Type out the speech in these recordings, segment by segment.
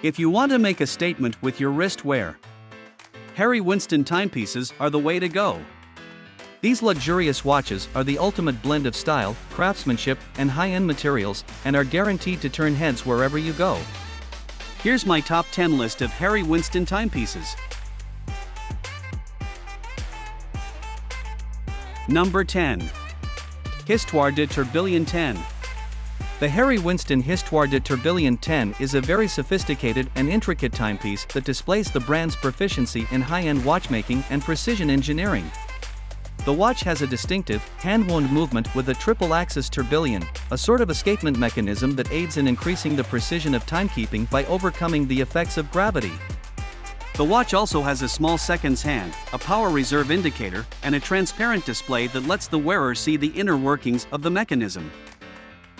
If you want to make a statement with your wrist wear, Harry Winston timepieces are the way to go. These luxurious watches are the ultimate blend of style, craftsmanship, and high-end materials, and are guaranteed to turn heads wherever you go. Here's my top 10 list of Harry Winston timepieces. Number 10. Histoire de Tourbillon 10. The Harry Winston Histoire de Tourbillon 10 is a very sophisticated and intricate timepiece that displays the brand's proficiency in high-end watchmaking and precision engineering. The watch has a distinctive, hand-wound movement with a triple-axis tourbillon, a sort of escapement mechanism that aids in increasing the precision of timekeeping by overcoming the effects of gravity. The watch also has a small seconds hand, a power reserve indicator, and a transparent display that lets the wearer see the inner workings of the mechanism.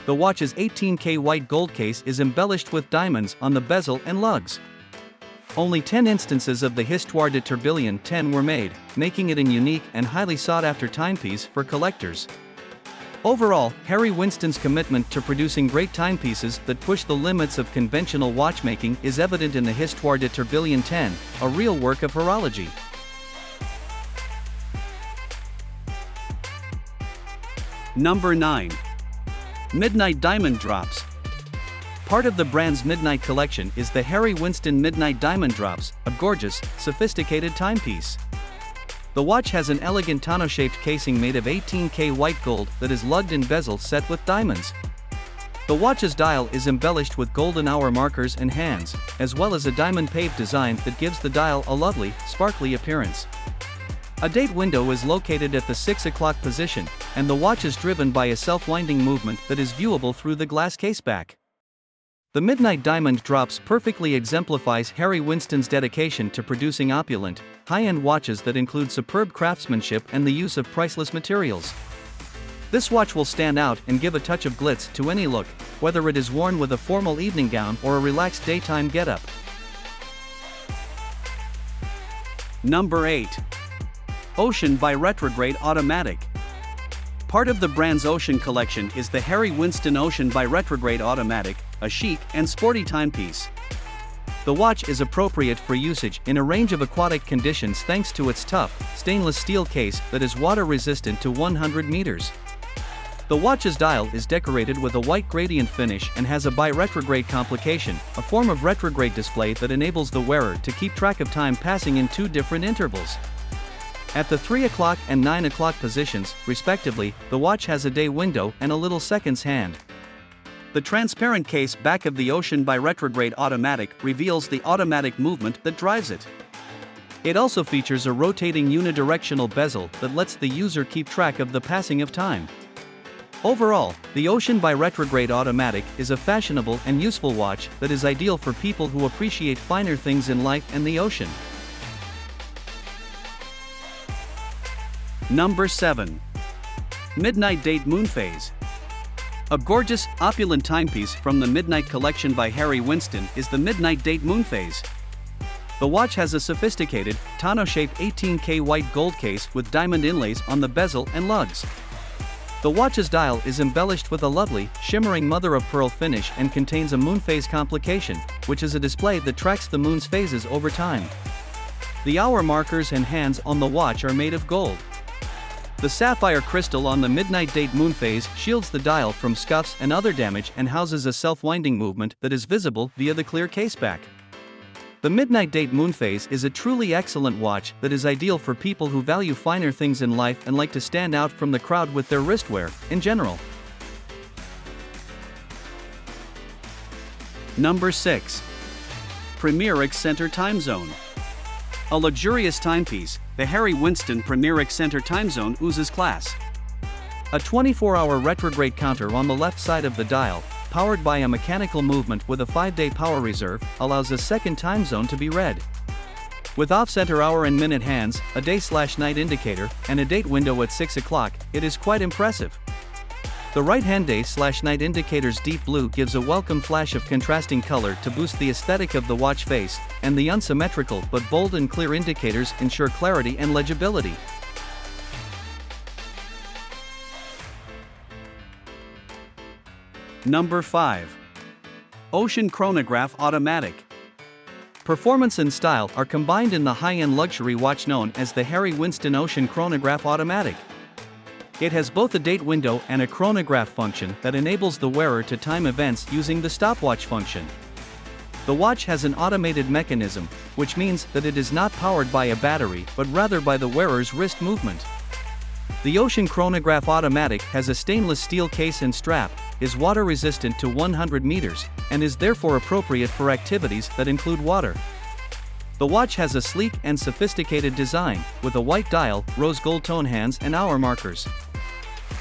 The watch's 18K white gold case is embellished with diamonds on the bezel and lugs. Only 10 instances of the Histoire de Tourbillon 10 were made, making it a unique and highly sought-after timepiece for collectors. Overall, Harry Winston's commitment to producing great timepieces that push the limits of conventional watchmaking is evident in the Histoire de Tourbillon 10, a real work of horology. Number 9. Midnight Diamond Drops. Part of the brand's Midnight collection is the Harry Winston Midnight Diamond Drops, a gorgeous, sophisticated timepiece. The watch has an elegant tonneau-shaped casing made of 18K white gold that is lugged in bezel set with diamonds. The watch's dial is embellished with golden hour markers and hands, as well as a diamond-paved design that gives the dial a lovely, sparkly appearance. A date window is located at the 6 o'clock position, and the watch is driven by a self-winding movement that is viewable through the glass caseback. The Midnight Diamond Drops perfectly exemplifies Harry Winston's dedication to producing opulent, high-end watches that include superb craftsmanship and the use of priceless materials. This watch will stand out and give a touch of glitz to any look, whether it is worn with a formal evening gown or a relaxed daytime getup. Number 8. Ocean Biretrograde Automatic. Part of the brand's Ocean collection is the Harry Winston Ocean Biretrograde Automatic, a chic and sporty timepiece. The watch is appropriate for usage in a range of aquatic conditions thanks to its tough, stainless steel case that is water-resistant to 100 meters. The watch's dial is decorated with a white gradient finish and has a biretrograde complication, a form of retrograde display that enables the wearer to keep track of time passing in two different intervals. At the 3 o'clock and 9 o'clock positions, respectively, the watch has a day window and a little seconds hand. The transparent case back of the Ocean Biretrograde Automatic reveals the automatic movement that drives it. It also features a rotating unidirectional bezel that lets the user keep track of the passing of time. Overall, the Ocean Biretrograde Automatic is a fashionable and useful watch that is ideal for people who appreciate finer things in life and the ocean. Number 7. Midnight Date Moonphase. A gorgeous, opulent timepiece from the Midnight collection by Harry Winston is the Midnight Date Moonphase. The watch has a sophisticated, tonneau-shaped 18K white gold case with diamond inlays on the bezel and lugs. The watch's dial is embellished with a lovely, shimmering mother-of-pearl finish and contains a moonphase complication, which is a display that tracks the moon's phases over time. The hour markers and hands on the watch are made of gold. The sapphire crystal on the Midnight Date Moonphase shields the dial from scuffs and other damage and houses a self-winding movement that is visible via the clear caseback. The Midnight Date Moonphase is a truly excellent watch that is ideal for people who value finer things in life and like to stand out from the crowd with their wristwear, in general. Number 6. Premier Excenter Time Zone. A luxurious timepiece, the Harry Winston Premier Excenter Time Zone oozes class. A 24-hour retrograde counter on the left side of the dial, powered by a mechanical movement with a 5-day power reserve, allows a second time zone to be read. With off-center hour and minute hands, a day/night indicator, and a date window at 6 o'clock, it is quite impressive. The right-hand day/night indicator's deep blue gives a welcome flash of contrasting color to boost the aesthetic of the watch face, and the unsymmetrical but bold and clear indicators ensure clarity and legibility. Number 5. Ocean Chronograph Automatic. Performance and style are combined in the high-end luxury watch known as the Harry Winston Ocean Chronograph Automatic. It has both a date window and a chronograph function that enables the wearer to time events using the stopwatch function. The watch has an automated mechanism, which means that it is not powered by a battery but rather by the wearer's wrist movement. The Ocean Chronograph Automatic has a stainless steel case and strap, is water resistant to 100 meters, and is therefore appropriate for activities that include water. The watch has a sleek and sophisticated design, with a white dial, rose gold tone hands and hour markers.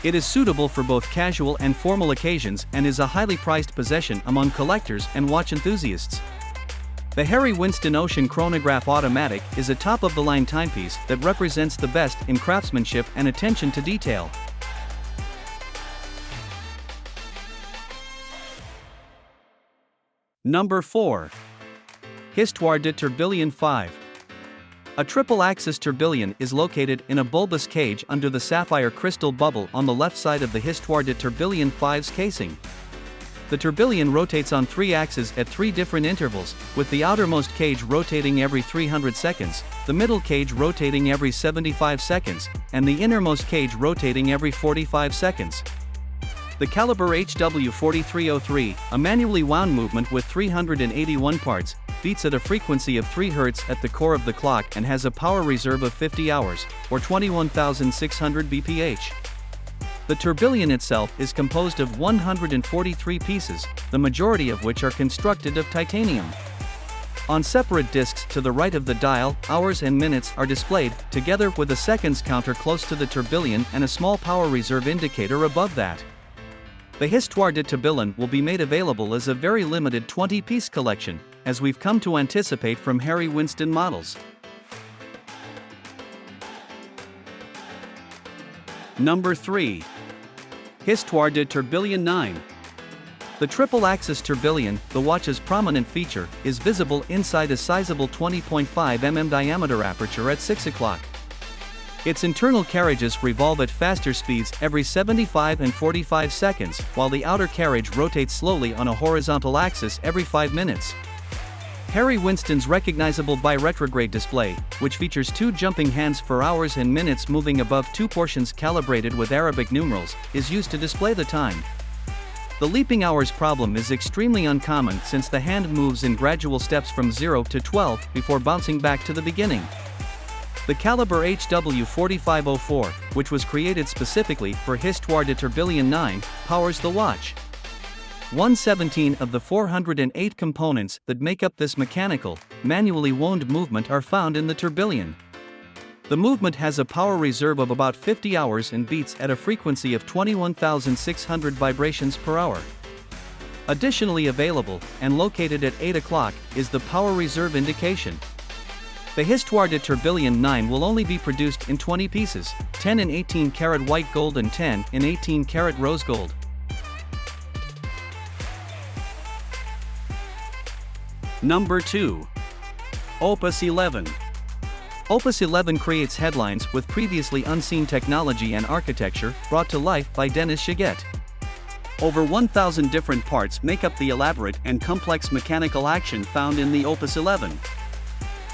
It is suitable for both casual and formal occasions and is a highly prized possession among collectors and watch enthusiasts. The Harry Winston Ocean Chronograph Automatic is a top-of-the-line timepiece that represents the best in craftsmanship and attention to detail. Number 4. Histoire de Tourbillon 5. A triple-axis tourbillon is located in a bulbous cage under the sapphire crystal bubble on the left side of the Histoire de Tourbillon 5's casing. The tourbillon rotates on 3 axes at 3 different intervals, with the outermost cage rotating every 300 seconds, the middle cage rotating every 75 seconds, and the innermost cage rotating every 45 seconds. The caliber HW4303, a manually wound movement with 381 parts, beats at a frequency of 3 Hz at the core of the clock and has a power reserve of 50 hours, or 21,600 bph. The tourbillon itself is composed of 143 pieces, the majority of which are constructed of titanium. On separate discs to the right of the dial, hours and minutes are displayed, together with a seconds counter close to the tourbillon and a small power reserve indicator above that. The Histoire de Tourbillon will be made available as a very limited 20-piece collection, as we've come to anticipate from Harry Winston models. Number 3. Histoire de Tourbillon 9. The triple-axis tourbillon, the watch's prominent feature, is visible inside a sizable 20.5 mm diameter aperture at 6 o'clock. Its internal carriages revolve at faster speeds every 75 and 45 seconds, while the outer carriage rotates slowly on a horizontal axis every 5 minutes. Harry Winston's recognizable Biretrograde display, which features 2 jumping hands for hours and minutes moving above 2 portions calibrated with Arabic numerals, is used to display the time. The leaping hours problem is extremely uncommon since the hand moves in gradual steps from 0 to 12 before bouncing back to the beginning. The caliber HW4504, which was created specifically for Histoire de Tourbillon 9, powers the watch. 1/17 of the 408 components that make up this mechanical, manually wound movement are found in the tourbillon. The movement has a power reserve of about 50 hours and beats at a frequency of 21,600 vibrations per hour. Additionally available, and located at 8 o'clock, is the power reserve indication. The Histoire de Tourbillon 9 will only be produced in 20 pieces, 10 in 18 karat white gold and 10 in 18 karat rose gold. Number 2. Opus 11. Opus 11 creates headlines with previously unseen technology and architecture brought to life by Denis Giguet. Over 1,000 different parts make up the elaborate and complex mechanical action found in the Opus 11.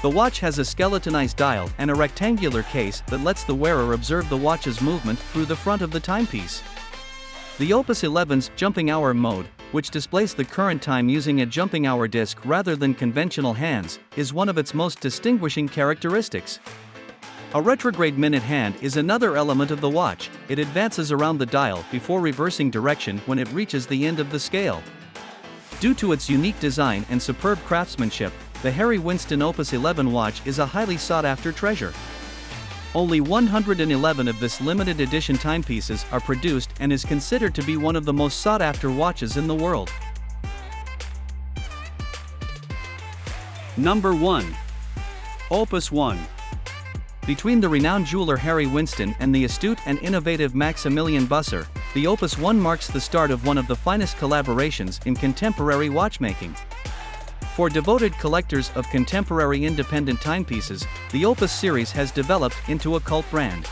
The watch has a skeletonized dial and a rectangular case that lets the wearer observe the watch's movement through the front of the timepiece. The Opus 11's jumping hour mode, which displays the current time using a jumping hour disc rather than conventional hands, is one of its most distinguishing characteristics. A retrograde minute hand is another element of the watch. It advances around the dial before reversing direction when it reaches the end of the scale. Due to its unique design and superb craftsmanship, the Harry Winston Opus 11 watch is a highly sought-after treasure. Only 111 of this limited edition timepieces are produced and is considered to be one of the most sought-after watches in the world. Number 1. Opus 1. Between the renowned jeweler Harry Winston and the astute and innovative Maximilian Busser, the Opus 1 marks the start of one of the finest collaborations in contemporary watchmaking. For devoted collectors of contemporary independent timepieces, the Opus series has developed into a cult brand.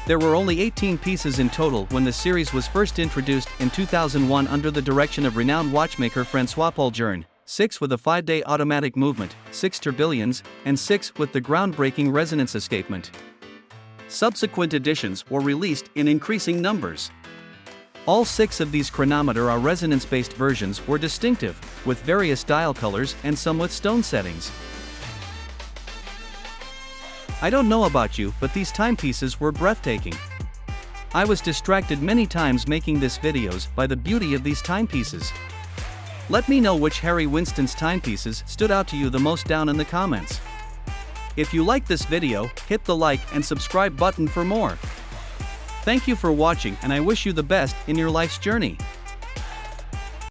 There were only 18 pieces in total when the series was first introduced in 2001 under the direction of renowned watchmaker François-Paul Journe, 6 with a 5-day automatic movement, 6 tourbillons, and 6 with the groundbreaking resonance escapement. Subsequent editions were released in increasing numbers. All 6 of these chronometer are resonance-based versions were distinctive, with various dial colors and some with stone settings. I don't know about you, but these timepieces were breathtaking. I was distracted many times making these videos by the beauty of these timepieces. Let me know which Harry Winston's timepieces stood out to you the most down in the comments. If you like this video, hit the like and subscribe button for more. Thank you for watching, and I wish you the best in your life's journey.